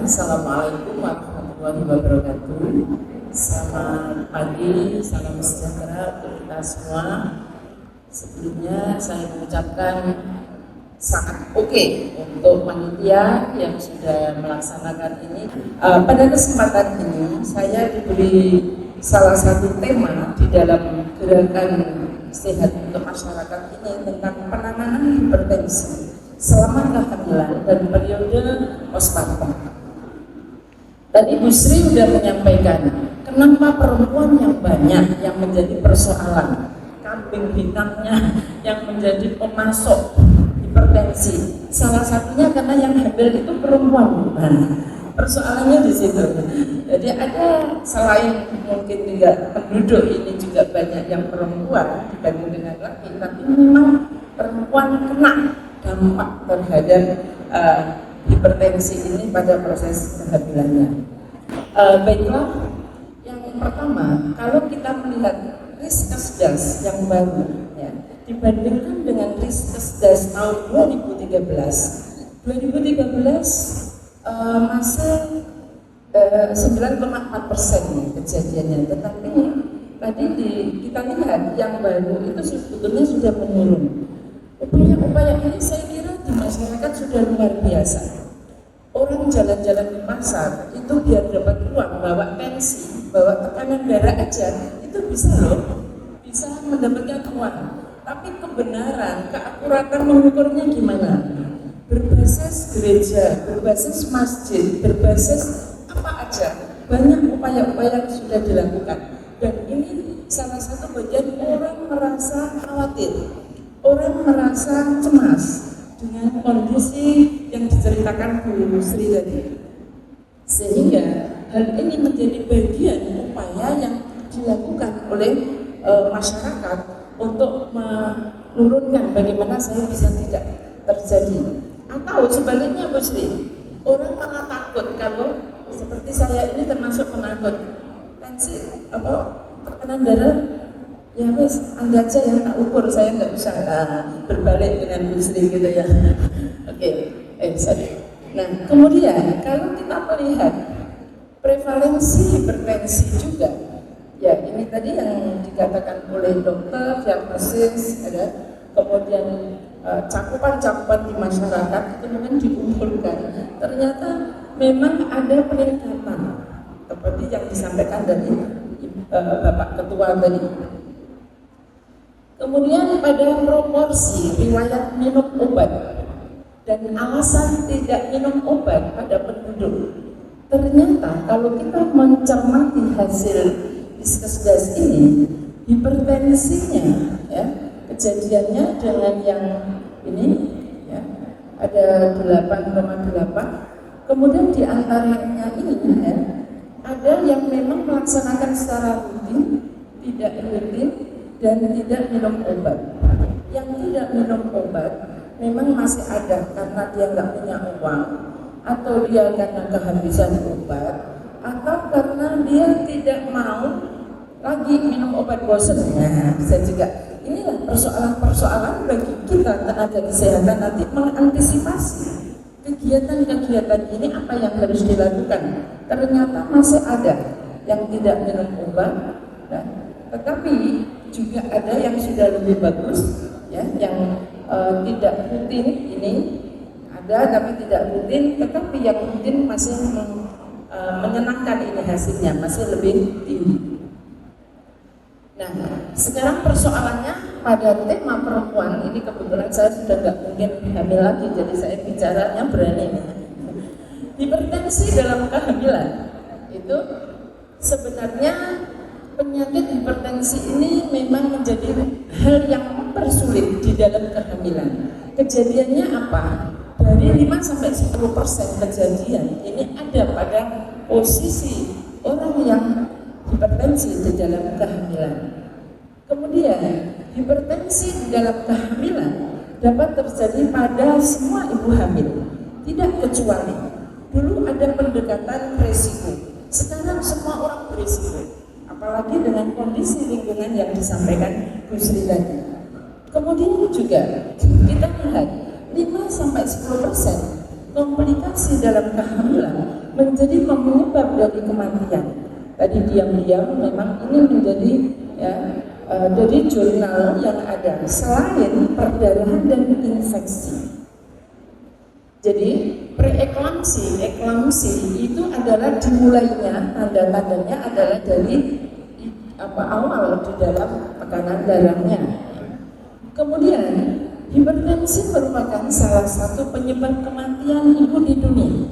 Assalamualaikum warahmatullahi wabarakatuh. Selamat pagi, salam sejahtera untuk kita semua. Sebelumnya saya mengucapkan sangat oke untuk panitia yang sudah melaksanakan ini. Pada kesempatan ini saya diberi salah satu tema di dalam gerakan sehat untuk masyarakat ini tentang penanganan hipertensi selama kehamilan dan periode postpartum. Tadi Bu Sri sudah menyampaikan kenapa perempuan yang banyak yang menjadi persoalan, kambing hitamnya yang menjadi pemasok hipertensi. Salah satunya karena yang hamil itu perempuan. Nah, persoalannya di situ. Jadi ada selain mungkin juga penduduk ini juga banyak yang perempuan dibanding dengan laki, tapi memang perempuan kena dampak terhadap hipertensi ini pada proses kehamilannya. Baiklah, yang pertama, kalau kita melihat Riskesdas yang baru, ya, dibandingkan dengan Riskesdas tahun 2013 masih 9,4% kejadiannya, tetapi tadi kita lihat yang baru itu sebetulnya sudah menurun. Upaya-upaya ini saya kira di masyarakat sudah luar biasa. Orang jalan-jalan di pasar itu biar dapat uang, bawa tensi, bawa tekanan darah aja, itu bisa loh, bisa mendapatkan uang. Tapi kebenaran, keakuratan mengukurnya gimana? Berbasis gereja, berbasis masjid, berbasis apa aja. Banyak upaya-upaya yang sudah dilakukan. Dan ini salah satu bagian orang merasa khawatir. Orang merasa cemas dengan kondisi yang diceritakan Bu Sri tadi, sehingga hal ini menjadi bagian upaya yang dilakukan oleh masyarakat untuk menurunkan bagaimana saya bisa tidak terjadi. Atau sebaliknya Bu Sri, orang malah takut kalau seperti saya ini termasuk penakut tensi tekanan darah. Ya wes, Anda aja yang tak ukur, saya nggak bisa berbalik dengan Bu Sri gitu ya. Oke, sorry. Nah, kemudian kalau kita melihat prevalensi hipertensi juga, ya ini tadi yang dikatakan oleh dokter, diagnosis, ada kemudian cakupan-cakupan di masyarakat itu memang dikumpulkan. Ternyata memang ada peningkatan seperti yang disampaikan dari Bapak Ketua tadi. Kemudian pada proporsi riwayat minum obat dan alasan tidak minum obat pada penduduk, ternyata kalau kita mencermati hasil Riskesdas ini, hipertensinya ya, kejadiannya dengan yang ini ya, ada 8,8. Kemudian di antaranya ini ya, ada yang memang melaksanakan secara rutin, tidak rutin, dan tidak minum obat. Yang tidak minum obat memang masih ada karena dia nggak punya uang, atau dia karena kehabisan obat, atau karena dia tidak mau lagi minum obat bosan. Nah, bisa juga. Inilah persoalan-persoalan bagi kita tenaga kesehatan nanti mengantisipasi kegiatan-kegiatan ini apa yang harus dilakukan. Ternyata masih ada yang tidak minum obat, nah, tetapi juga ada yang sudah lebih bagus ya, yang tidak rutin ini ada tapi tidak rutin, tetapi yang rutin masih menyenangkan ini hasilnya masih lebih tinggi. Nah, sekarang persoalannya pada tema perempuan ini, kebetulan saya sudah nggak mungkin hamil lagi, jadi saya bicaranya berani. Hipertensi dalam kehamilan itu sebenarnya penyakit hipertensi ini memang menjadi hal yang mempersulit di dalam kehamilan. Kejadiannya apa? Dari 5-10% kejadian ini ada pada posisi orang yang hipertensi di dalam kehamilan. Kemudian hipertensi di dalam kehamilan dapat terjadi pada semua ibu hamil, tidak kecuali dulu ada pendekatan resiko, sekarang semua orang berisiko. Apalagi dengan kondisi lingkungan yang disampaikan Bu Sri tadi. Kemudian juga kita lihat 5-10% komplikasi dalam kehamilan menjadi penyebab dari kematian. Tadi diam-diam memang ini menjadi ya, dari jurnal yang ada selain perdarahan dan infeksi. Jadi preeklamsi, eklamsi itu adalah dimulainya, tanda-tandanya adalah dari awal di dalam tekanan darahnya. Kemudian hipertensi merupakan salah satu penyebab kematian ibu di dunia.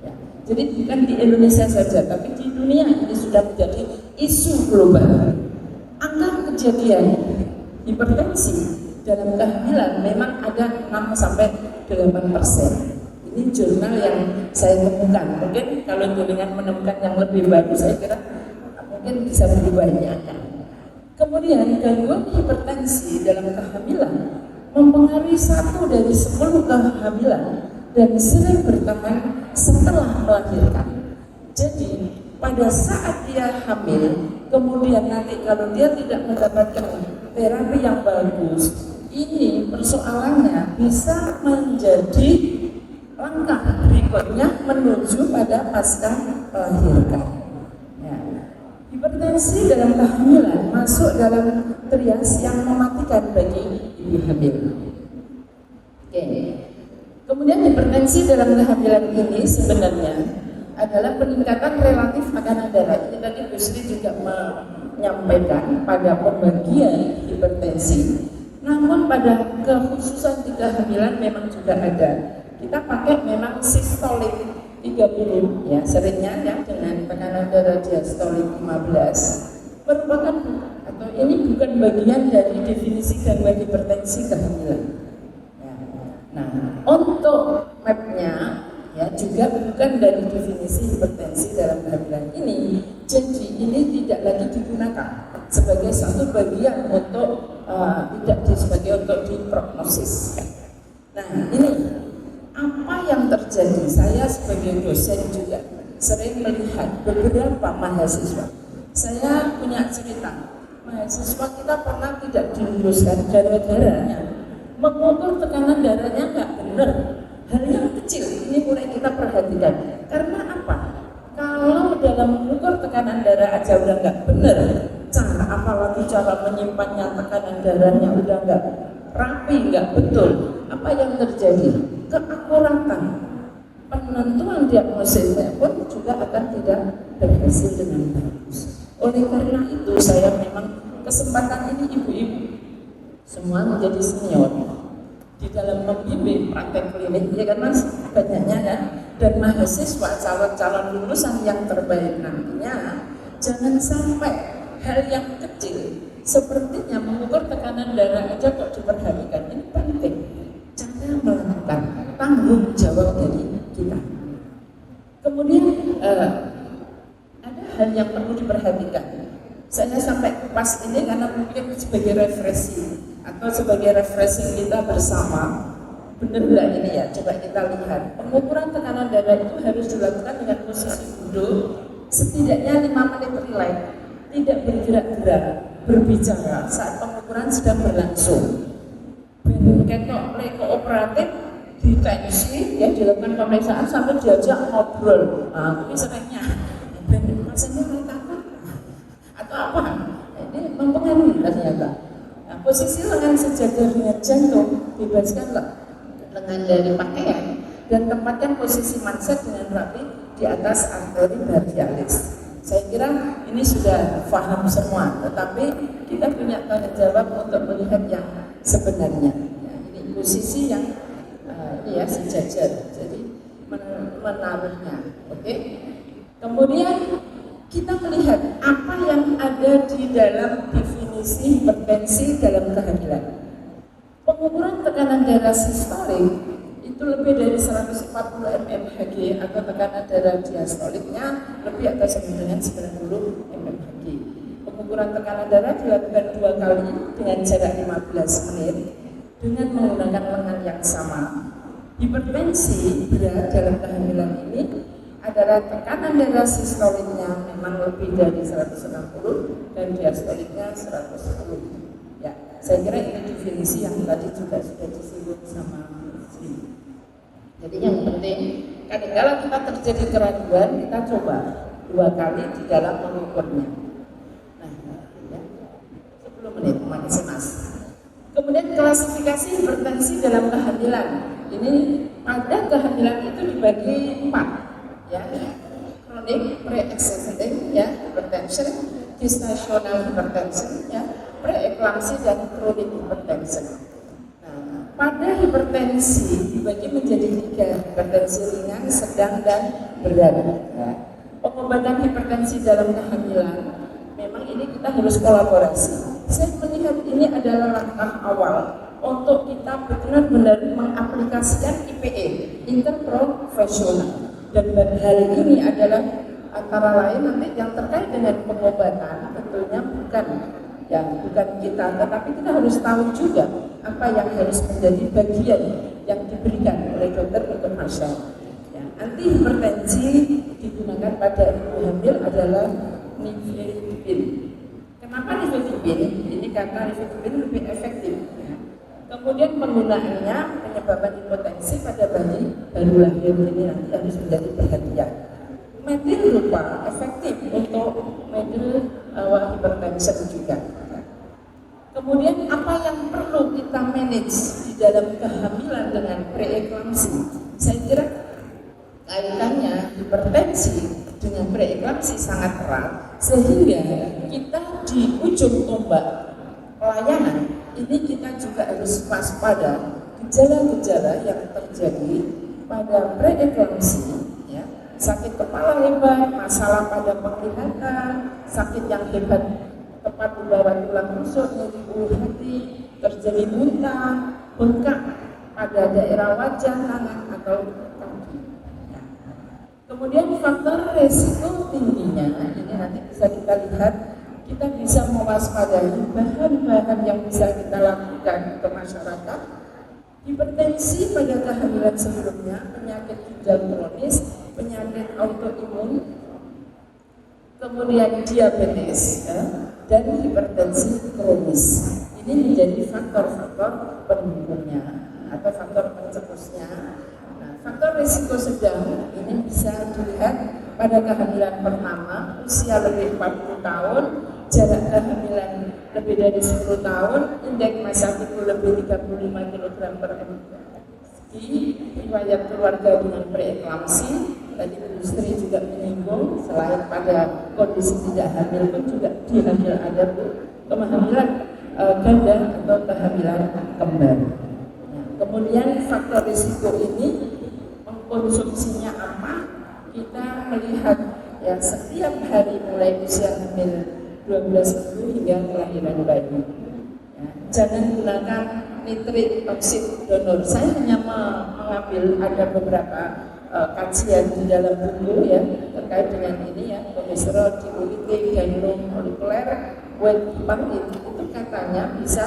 Ya, jadi bukan di Indonesia saja, tapi di dunia ini sudah menjadi isu global. Angka kejadian hipertensi dalam kehamilan memang ada 6-8%. Ini jurnal yang saya temukan. Mungkin kalau dengan menemukan yang lebih baru, saya kira mungkin bisa berubah banyak. Kemudian gangguan hipertensi dalam kehamilan mempengaruhi 1 dari 10 kehamilan dan sering bertahan setelah melahirkan. Jadi pada saat dia hamil, kemudian nanti kalau dia tidak mendapatkan terapi yang bagus, ini persoalannya bisa menjadi langkah berikutnya menuju pada pasca melahirkan. Ya. Hipertensi dalam kehamilan masuk dalam trias yang mematikan bagi ibu hamil. Oke. Kemudian hipertensi dalam kehamilan ini sebenarnya adalah peningkatan relatif tekanan darah. Ini tadi Bu Sri juga menyampaikan pada pembagian hipertensi. Namun pada kekhususan di kehamilan memang juga ada. Kita pakai memang sistolik 30 ya, seringnya ya, dengan tekanan darah diastolik 15 merupakan atau ini bukan bagian dari definisi gangguan hipertensi kehamilan. Ya. Nah, untuk mapnya ya juga bukan dari definisi hipertensi dalam kehamilan ini. Jadi ini tidak lagi digunakan sebagai satu bagian untuk sebagai untuk diprognosis. Nah, ini apa yang terjadi? Saya sebagai dosen juga sering melihat beberapa mahasiswa. Saya punya cerita, mahasiswa kita pernah tidak diluluskan gara-gara mengukur tekanan darahnya nggak benar. Hal yang kecil ini mulai kita perhatikan. Karena apa? Kalau dalam mengukur tekanan darah aja udah nggak benar, apalagi cara menyimpannya tekanan darahnya udah nggak rapi, nggak betul. Apa yang terjadi? Keakuratan penentuan diagnosisnya pun juga akan tidak berhasil dengan bagus. Oleh karena itu saya memang kesempatan ini ibu-ibu semua menjadi senior di dalam membimbing praktek klinik, ya kan Mas, banyaknya kan, dan mahasiswa calon-calon lulusan yang terbaik nantinya jangan sampai hal yang kecil sepertinya mengukur tekanan darah aja kok diperhatikan. Ini penting. Cara melakukan tanggung jawab dari kita. Kemudian ada hal yang perlu diperhatikan. Saya sampai kupas ini karena mungkin sebagai refreshing atau sebagai refreshing kita bersama. Benar nggak ini ya? Coba kita lihat. Pengukuran tekanan darah itu harus dilakukan dengan posisi duduk setidaknya 5 menit relax, tidak bergerak-gerak, berbicara saat pengukuran sedang berlangsung. Ketok kooperatif ditensi ya, dilakukan pemeriksaan sampai diajak ngobrol. Nah, ini seringnya rasanya takut atau apa? Ini mempengaruhi ternyata. Nah, posisi lengan sejajar dengan jantung, bebaskan lengan dari pakaian dan tempatkan posisi manset dengan rapi di atas arteri brachialis. Saya kira ini sudah paham semua, tetapi kita punya tanggung jawab untuk melihat yang sebenarnya. Posisi yang ya sejajar, jadi menaruhnya, oke. Kemudian kita melihat apa yang ada di dalam definisi hipertensi dalam kehamilan. Pengukuran tekanan darah sistolik itu lebih dari 140 mmHg atau tekanan darah diastoliknya lebih atau sama dengan 90 mmHg. Pengukuran tekanan darah dilakukan 2 kali dengan jarak 15 menit. Dengan menggunakan lengan yang sama. Hipertensi berat dalam kehamilan ini adalah tekanan darah sistoliknya memang lebih dari 160 dan diastoliknya 110. Ya, saya kira ini definisi yang tadi juga sudah disinggung sama Sri. Jadi yang penting, kadang-kala kita terjadi keraguan, kita coba 2 kali di dalam mengukurnya. Nah, ya, 10 menit, masih mas. Kemudian klasifikasi hipertensi dalam kehamilan. Ini pada kehamilan itu dibagi 4, ya. Kronik, pre-existing, ya, hypertension, gestational hypertension, ya, preeklamsi dan kronik hypertension. Nah, pada hipertensi dibagi menjadi 3, hipertensi ringan, sedang, dan berat. Ya. Pengobatan hipertensi dalam kehamilan, memang ini kita harus kolaborasi. Saya melihat ini adalah langkah awal untuk kita benar-benar mengaplikasikan IPE, interprofesional. Dan hal ini adalah antara lain nanti yang terkait dengan pengobatan, tentunya bukan kita, tetapi kita harus tahu juga apa yang harus menjadi bagian yang diberikan oleh dokter untuk pasien. Ya, anti hipertensi digunakan pada ibu hamil adalah nifedipin. Kenapa nifedipin? Ini karena nifedipin lebih efektif. Ya. Kemudian penggunaannya penyebabkan hipotensi pada bayi baru lahir ini nanti harus menjadi perhatian. Metil lupa efektif untuk middle hypertension juga. Kemudian apa yang perlu kita manage di dalam kehamilan dengan preeklamsi? Saya kira kaitannya hipertensi dengan preeklamsi sangat erat, sehingga kita di ujung tombak pelayanan ini kita juga harus waspada gejala-gejala yang terjadi pada preeklamsi, ya, sakit kepala hebat, masalah pada penglihatan, sakit yang hebat tepat di bawah tulang rusuk, nyeri ulu hati, terjadi muntah, bengkak pada daerah wajah, tangan atau kaki. Ya. Kemudian faktor resiko tingginya, ini nanti bisa kita lihat. Kita bisa mewaspadai bahan-bahan yang bisa kita lakukan ke masyarakat. Hipertensi pada kehamilan sebelumnya, penyakit ginjal kronis, penyakit autoimun, kemudian diabetes, ya, dan hipertensi kronis. Ini menjadi faktor-faktor pendukungnya atau faktor pencetusnya. Nah, faktor risiko sedang ini bisa dilihat pada kehamilan pertama, usia lebih 40 tahun, jarak kehamilan lebih dari 10 tahun, indeks massa tubuh lebih 35 kg per mg, riwayat keluarga dengan preeklamsi. Tadi Bu Sri juga menyinggung, selain pada kondisi tidak hamil pun juga di hamil ada kehamilan ganda atau kehamilan kembar. Nah, kemudian faktor risiko ini mengkonsumsinya apa? Kita melihat ya setiap hari mulai usia hamil 12 minggu hingga kelahiran bayi. Ya, jangan gunakan nitrit oksid donor. Saya hanya mengambil ada beberapa kajian di dalam buku ya terkait dengan ini ya, kolesterol, diuretik, gandum molekuler, weight heparin itu katanya bisa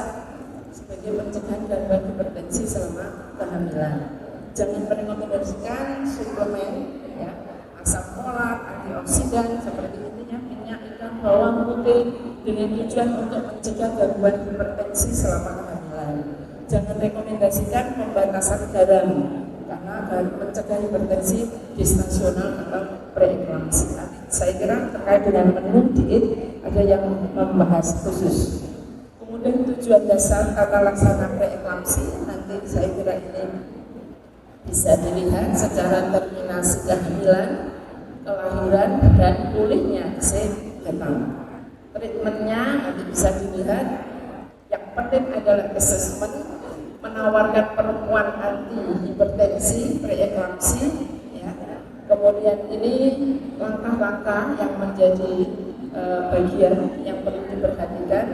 sebagai pencegahan gangguan hipertensi selama kehamilan. Jangan merekomendasikan suplemen ya, asam folat, antioksidan seperti ini ya, minyak ikan, bawang putih dengan tujuan untuk mencegah gangguan hipertensi selama kehamilan. Jangan rekomendasikan pembatasan garam karena akan mencegah hipertensi gestasional atau preeklamsi. Saya kira terkait dengan menu diet ada yang membahas khusus. Kemudian tujuan dasar tata laksana preeklamsi nanti saya kira ini bisa dilihat secara terminasi kehamilan, kelahiran, dan pulihnya kesehatan. Treatmentnya nanti bisa dilihat. Yang penting adalah assessment, menawarkan perempuan anti hipertensi, preeklamsi, ya. Kemudian ini langkah-langkah yang menjadi bagian yang perlu diperhatikan.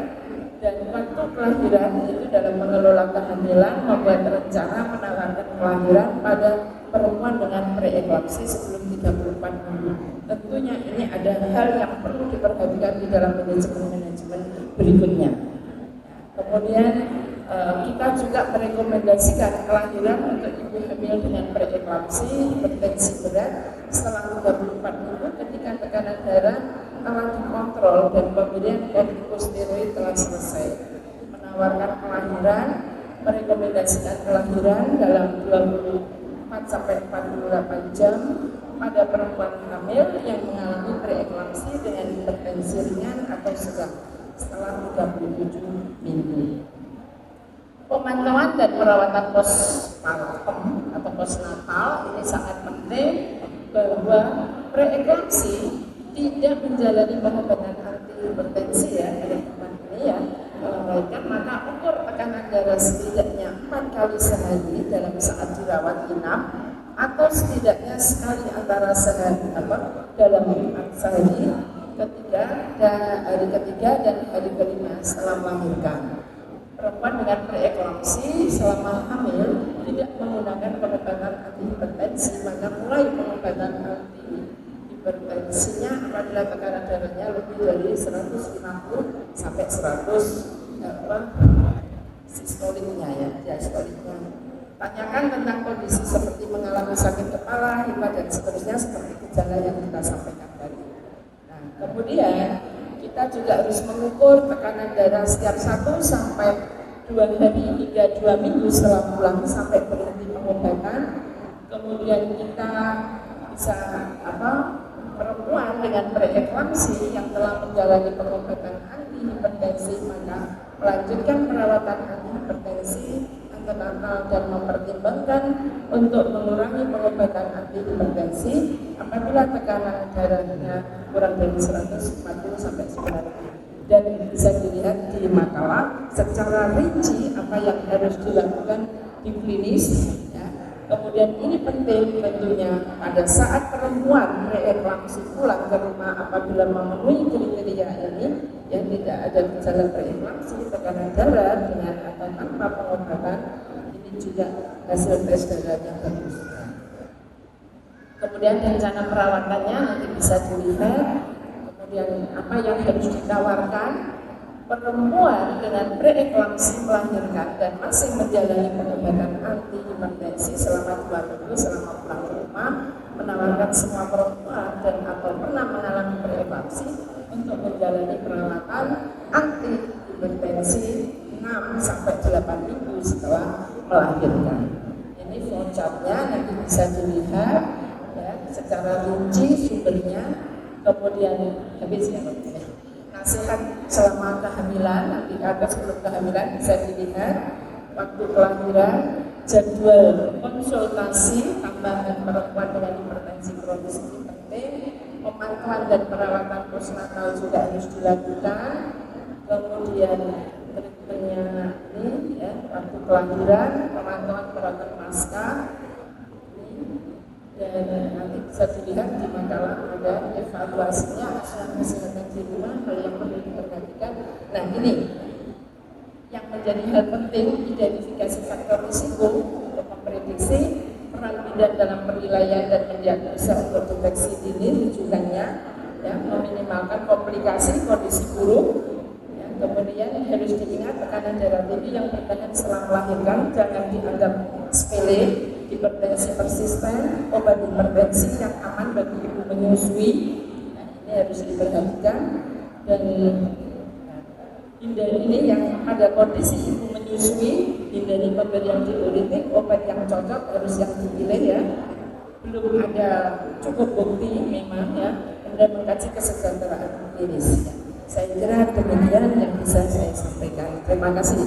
Dan waktu kelahiran itu dalam mengelola kehamilan, membuat rencana menawarkan kelahiran pada perempuan dengan preeklamsi sebelum 34 minggu. Tentunya ini ada hal yang perlu diperhatikan di dalam manajemen berikutnya. Kemudian kita juga merekomendasikan kelahiran untuk ibu hamil dengan preeklamsi, hipertensi berat setelah 34 minggu ketika tekanan darah telah dikontrol dan pemberian kortikosteroid telah selesai. Menawarkan kelahiran, merekomendasikan kelahiran dalam 20 4-48 jam pada perempuan hamil yang mengalami preeklamsi dengan hipertensi ringan atau sedang setelah 37 minggu. Pemantauan dan perawatan postpartum atau postnatal ini sangat penting, bahwa preeklamsi tidak menjalani pengobatan antihipertensi ya teman-teman ini ya, melainkan maka ukur tekanan darah setidaknya 4 kali sehari dalam saat dirawat inap, atau setidaknya sekali antara sehari dalam sehari hari ketiga dan hari kelima setelah melahirkan. Perempuan dengan preeklamsi selama hamil tidak menggunakan pengobatan antihipertensi, maka mulai pengobatan antihipertensinya apabila tekanan darahnya lebih dari 150 sampai 100 sistoliknya ya, diastoliknya. Tanyakan tentang kondisi seperti mengalami sakit kepala, hipah dan seterusnya seperti gejala yang kita sampaikan tadi. Nah, kemudian kita juga harus mengukur tekanan darah setiap 1 sampai 2 hari hingga 2 minggu setelah pulang sampai berhenti pengobatan. Kemudian kita bisa perempuan dengan preeklamsi yang telah menjalani pengobatan antihipertensi maka melanjutkan perawatan antihipertensi antenatal dan mempertimbangkan untuk mengurangi pengobatan antihipertensi apabila tekanan darahnya kurang dari 140 sampai 90. Dan bisa dilihat di makalah secara rinci apa yang harus dilakukan di klinis ya. Kemudian ini penting tentunya pada saat perempuan preeklamsi pulang ke rumah apabila memenuhi kriteria ini yang tidak ada gejala preeklamsi, tekanan darah dengan atau tanpa pengobatan, ini juga hasil tes darahnya bagus. Kemudian rencana perawatannya nanti bisa dilihat. Kemudian apa yang harus ditawarkan perempuan dengan preeklamsi melahirkan dan masih menjalani pengobatan antihipertensi selama 2 minggu selama pulang ke rumah, menawarkan semua perempuan dan atau pernah mengalami preeklamsi untuk menjalani perawatan antihipertensi 6-8 minggu setelah melahirkan. Ini flowchartnya nanti bisa dilihat ya, secara rinci sumbernya. Kemudian habis ya, nasihat selama kehamilan, nanti atas sebelum kehamilan bisa dilihat waktu kelahiran, jadwal konsultasi tambahan perempuan dengan hipertensi kronis ini penting, pemantauan dan perawatan postnatal juga harus dilakukan, kemudian treatmentnya ini ya, waktu kelahiran, pemantauan perawatan pasca, dan nanti bisa dilihat di makalah ada evaluasinya asuhan kesehatan di rumah, hal yang perlu diperhatikan. Nah ini yang menjadi hal penting, identifikasi faktor risiko untuk memprediksi peran bidan dalam penilaian dan mendiagnosa untuk deteksi dini rujukannya, ya, meminimalkan komplikasi kondisi buruk. Ya, kemudian harus diingat tekanan darah tinggi yang bertahan setelah melahirkan jangan dianggap sepele. Hipertensi persisten, obat hipertensi yang aman bagi ibu menyusui, nah, ini harus diperhatikan. Dan hindari ini yang pada kondisi ibu menyusui, hindari pemberian diuretik, obat yang cocok harus yang dipilih ya. Belum ada cukup bukti memang ya, kemudian mengkaji kesejahteraan klinis. Saya kira demikian yang bisa saya sampaikan. Terima kasih.